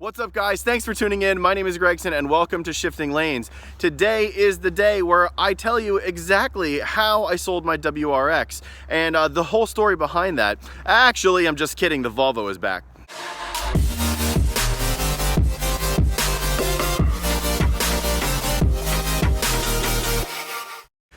What's up, guys? Thanks for tuning in. My name is Gregson and welcome to Shifting Lanes. Today is the day where I tell you exactly how I sold my WRX and the whole story behind that. Actually, I'm just kidding. The Volvo is back.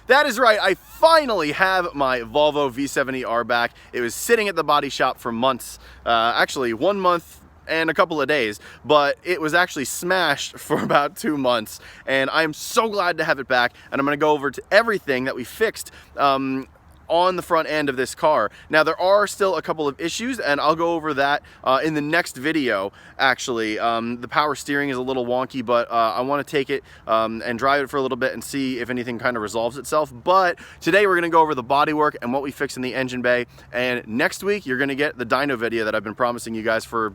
That is right, I finally have my Volvo V70R back. It was sitting at the body shop for months, actually 1 month and a couple of days, but it was actually smashed for about 2 months, and I am so glad to have it back, and I'm gonna go over to everything that we fixed on the front end of this car. Now, there are still a couple of issues, and I'll go over that in the next video, actually. The power steering is a little wonky, but I want to take it and drive it for a little bit and see if anything kind of resolves itself. But today we're going to go over the bodywork and what we fixed in the engine bay, and next week you're going to get the dyno video that I've been promising you guys for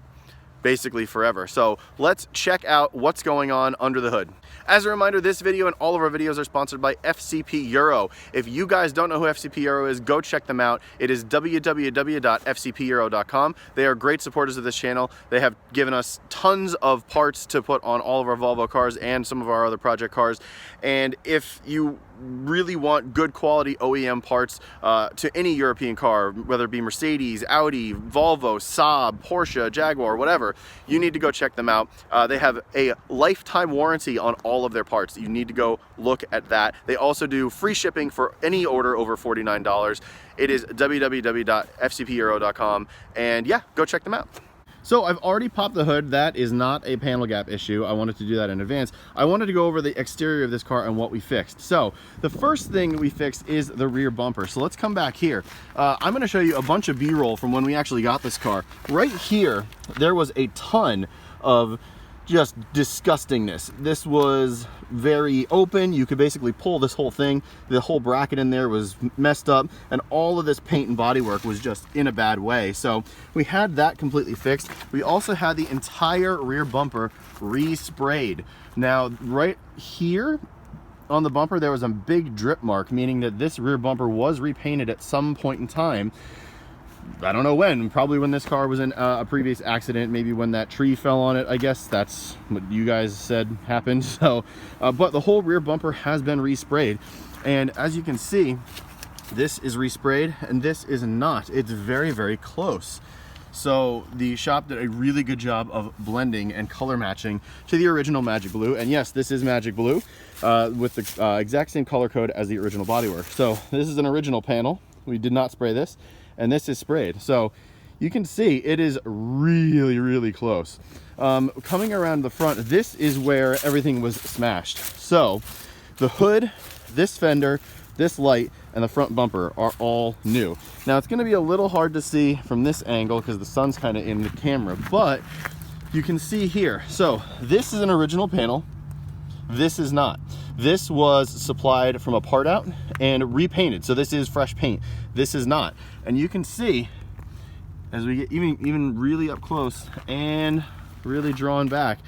basically forever. So let's check out what's going on under the hood. As a reminder, this video and all of our videos are sponsored by FCP Euro. If you guys don't know who FCP Euro is, go check them out. It is www.fcpeuro.com. They are great supporters of this channel. They have given us tons of parts to put on all of our Volvo cars and some of our other project cars. And if you really want good quality OEM parts to any European car, whether it be Mercedes, Audi, Volvo, Saab, Porsche, Jaguar, whatever, you need to go check them out. They have a lifetime warranty on all of their parts. You need to go look at that. They also do free shipping for any order over $49. It is www.fcpeuro.com, and yeah, go check them out. So I've already popped the hood. That is not a panel gap issue. I wanted to do that in advance. I wanted to go over the exterior of this car and what we fixed. So the first thing we fixed is the rear bumper. So let's come back here. I'm going to show you a bunch of B-roll from when we actually got this car. Right here, there was a ton of just disgustingness. This was very open. You could basically pull this whole thing. The whole bracket in there was messed up, and all of this paint and bodywork was just in a bad way. So we had that completely fixed. We also had the entire rear bumper resprayed. Now, right here on the bumper, there was a big drip mark, meaning that this rear bumper was repainted at some point in time. I don't know when, probably when this car was in a previous accident, maybe when that tree fell on it. I guess that's what you guys said happened. So, but the whole rear bumper has been resprayed. And as you can see, this is resprayed and this is not. It's very, very close. So the shop did a really good job of blending and color matching to the original Magic Blue. And yes, this is Magic Blue with the exact same color code as the original bodywork. So this is an original panel. We did not spray this. And this is sprayed. So you can see it is really, really close. Coming around the front, this is where everything was smashed. So the hood, this fender, this light, and the front bumper are all new. Now it's gonna be a little hard to see from this angle because the sun's kind of in the camera, but you can see here. So this is an original panel. This is not. This was supplied from a part out and repainted. So this is fresh paint. This is not. And you can see as we get even really up close and really drawn back,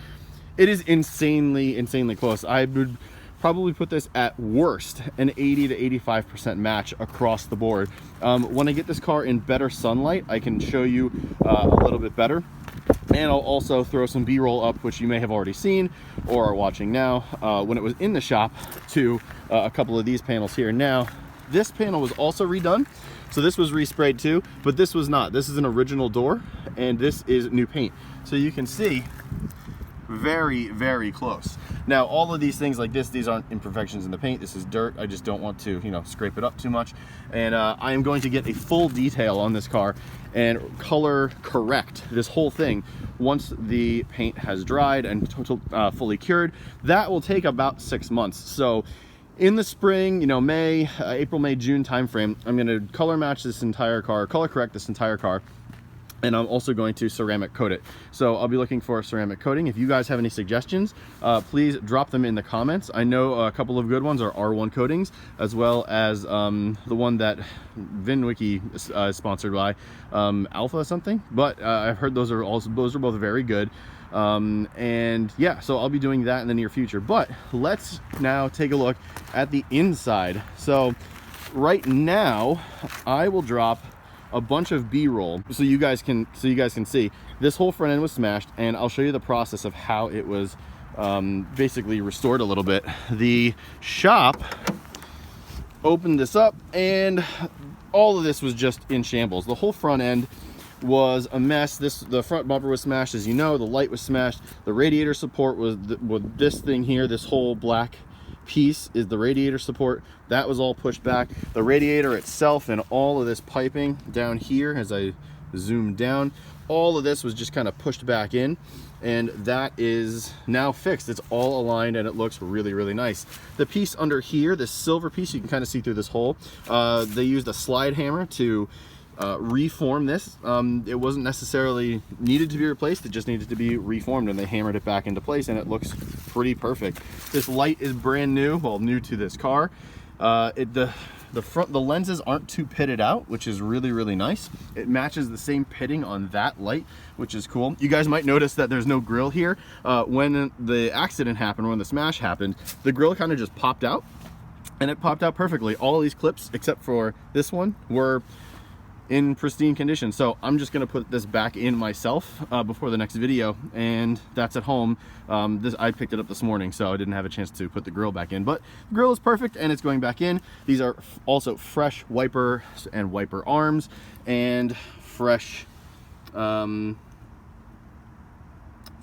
it is insanely close. I would probably put this at worst an 80 to 85% match across the board. When I get this car in better sunlight, I can show you a little bit better. And I'll also throw some B-roll up, which you may have already seen or are watching now, when it was in the shop, to a couple of these panels here. Now, this panel was also redone. So this was resprayed too, but this was not. This is an original door, and this is new paint. So you can see very, very close. Now, all of these things like this, these aren't imperfections in the paint. This is dirt. I just don't want to, scrape it up too much. And I am going to get a full detail on this car and color correct this whole thing once the paint has dried and fully cured. That will take about 6 months. So in the spring, May, April, May, June timeframe, I'm going to color match this entire car, color correct this entire car. And I'm also going to ceramic coat it. So I'll be looking for ceramic coating. If you guys have any suggestions, please drop them in the comments. I know a couple of good ones are R1 coatings, as well as the one that VinWiki is sponsored by, Alpha something. But I've heard those are both very good. And yeah, so I'll be doing that in the near future. But let's now take a look at the inside. So right now, I will drop a bunch of B-roll so you guys can see this whole front end was smashed, and I'll show you the process of how it was basically restored a little bit. The shop opened this up and all of this was just in shambles. The whole front end was a mess. The front bumper was smashed, as you know. The light was smashed. The radiator support was with this thing here. This whole black piece is the radiator support. That was all pushed back. The radiator itself and all of this piping down here, as I zoom down, all of this was just kind of pushed back in, and that is now fixed. It's all aligned and it looks really, really nice. The piece under here, this silver piece, you can kind of see through this hole. They used a slide hammer to reform this. It wasn't necessarily needed to be replaced, it just needed to be reformed, and they hammered it back into place and it looks pretty perfect. This light is brand new, well, new to this car. The lenses aren't too pitted out, which is really, really nice. It matches the same pitting on that light, which is cool. You guys might notice that there's no grill here. When the accident happened, when the smash happened, the grill kind of just popped out, and it popped out perfectly. All of these clips, except for this one, were in pristine condition. So I'm just gonna put this back in myself before the next video, and that's at home. I picked it up this morning, so I didn't have a chance to put the grill back in, but the grill is perfect and it's going back in. These are also fresh wipers and wiper arms and fresh fog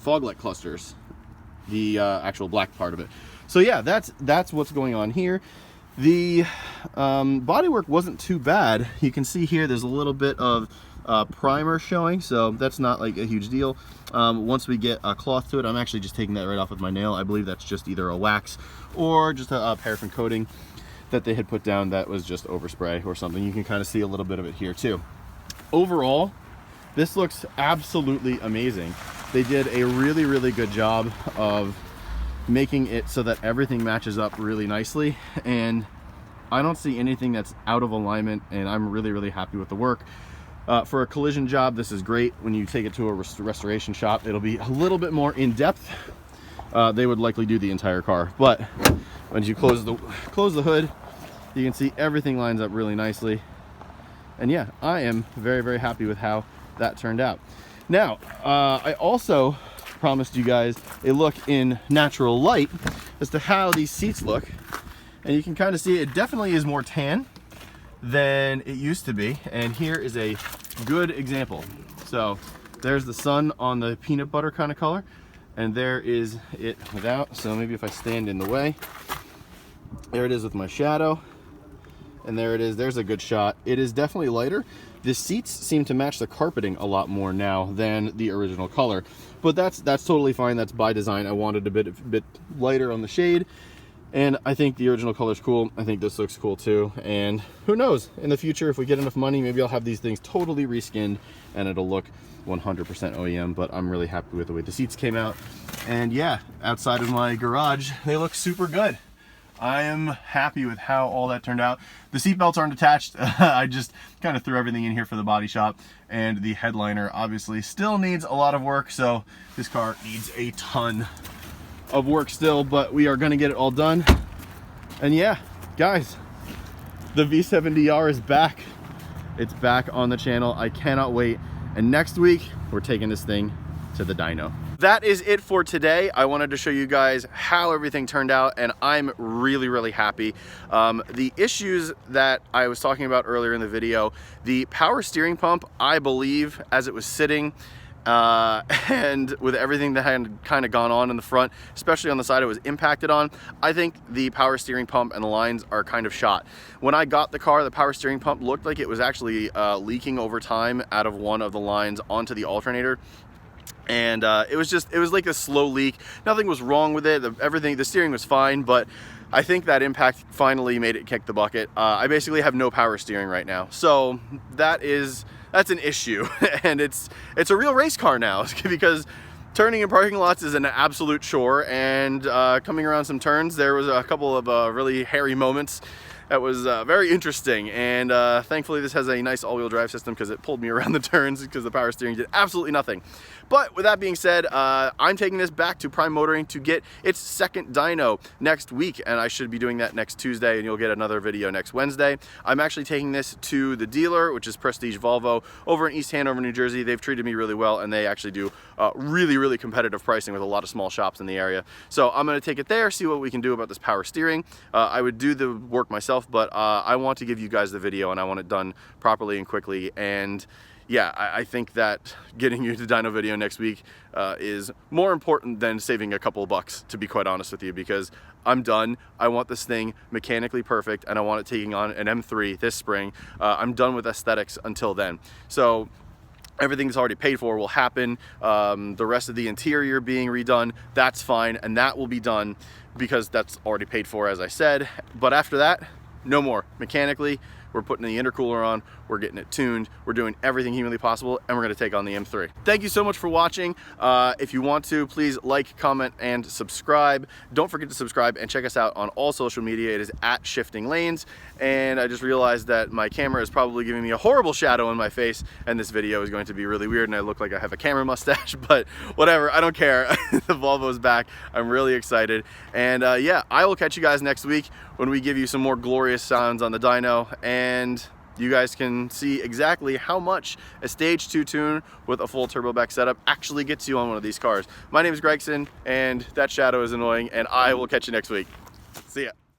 light clusters, the actual black part of it. So yeah, that's what's going on here. The bodywork wasn't too bad. You can see here there's a little bit of primer showing, so that's not like a huge deal. Once we get a cloth to it, I'm actually just taking that right off with my nail. I believe that's just either a wax or just a paraffin coating that they had put down that was just overspray or something. You can kind of see a little bit of it here too. Overall, this looks absolutely amazing. They did a really, really good job of making it so that everything matches up really nicely, and I don't see anything that's out of alignment, and I'm really, really happy with the work. For a collision job, this is great. When you take it to a restoration shop, it'll be a little bit more in depth. They would likely do the entire car, but when you close the hood, you can see everything lines up really nicely. And yeah, I am very, very happy with how that turned out. Now, I also promised you guys a look in natural light as to how these seats look, and you can kind of see it definitely is more tan than it used to be, and here is a good example. So there's the sun on the peanut butter kind of color, and there is it without. So maybe if I stand in the way, there it is with my shadow, and there it is. There's a good shot. It is definitely lighter. The seats seem to match the carpeting a lot more now than the original color, but that's totally fine. That's by design. I wanted a bit lighter on the shade, and I think the original color is cool. I think this looks cool too, and who knows, in the future, if we get enough money, maybe I'll have these things totally reskinned and it'll look 100% OEM, but I'm really happy with the way the seats came out. And yeah, outside of my garage, they look super good. I am happy with how all that turned out. The seat belts aren't attached. I just kind of threw everything in here for the body shop, and the headliner obviously still needs a lot of work, so this car needs a ton of work still, but we are gonna get it all done. And yeah, guys, the V70R is back. It's back on the channel. I cannot wait. And next week, we're taking this thing to the dyno. That is it for today. I wanted to show you guys how everything turned out, and I'm really, really happy. The issues that I was talking about earlier in the video, the power steering pump, I believe, as it was sitting, and with everything that had kind of gone on in the front, especially on the side it was impacted on, I think the power steering pump and the lines are kind of shot. When I got the car, the power steering pump looked like it was actually leaking over time out of one of the lines onto the alternator. And it was like a slow leak. Nothing was wrong with it. The steering was fine, but I think that impact finally made it kick the bucket. I basically have no power steering right now, so that's an issue. And it's a real race car now, because turning in parking lots is an absolute chore, and coming around some turns, there was a couple of really hairy moments. That was very interesting, and thankfully this has a nice all-wheel drive system, because it pulled me around the turns, because the power steering did absolutely nothing. But with that being said, I'm taking this back to Prime Motoring to get its second dyno next week, and I should be doing that next Tuesday, and you'll get another video next Wednesday. I'm actually taking this to the dealer, which is Prestige Volvo, over in East Hanover, New Jersey. They've treated me really well, and they actually do really competitive pricing with a lot of small shops in the area. So I'm going to take it there, see what we can do about this power steering. I would do the work myself, but I want to give you guys the video, and I want it done properly and quickly. And yeah, I think that getting you the dyno video next week is more important than saving a couple of bucks, to be quite honest with you, because I'm done. I want this thing mechanically perfect, and I want it taking on an M3 this spring. I'm done with aesthetics until then. So everything that's already paid for will happen. The rest of the interior being redone, that's fine, and that will be done because that's already paid for, as I said. But after that, no more. Mechanically, we're putting the intercooler on, we're getting it tuned, we're doing everything humanly possible, and we're gonna take on the M3. Thank you so much for watching. If you want to, please like, comment, and subscribe. Don't forget to subscribe and check us out on all social media. It is at Shifting Lanes. And I just realized that my camera is probably giving me a horrible shadow in my face, and this video is going to be really weird, and I look like I have a camera mustache, but whatever, I don't care. The Volvo's back. I'm really excited. And yeah, I will catch you guys next week when we give you some more glorious sounds on the dyno, and you guys can see exactly how much a stage 2 tune with a full turbo back setup actually gets you on one of these cars. My name is Gregson, and that shadow is annoying, and I will catch you next week. See ya.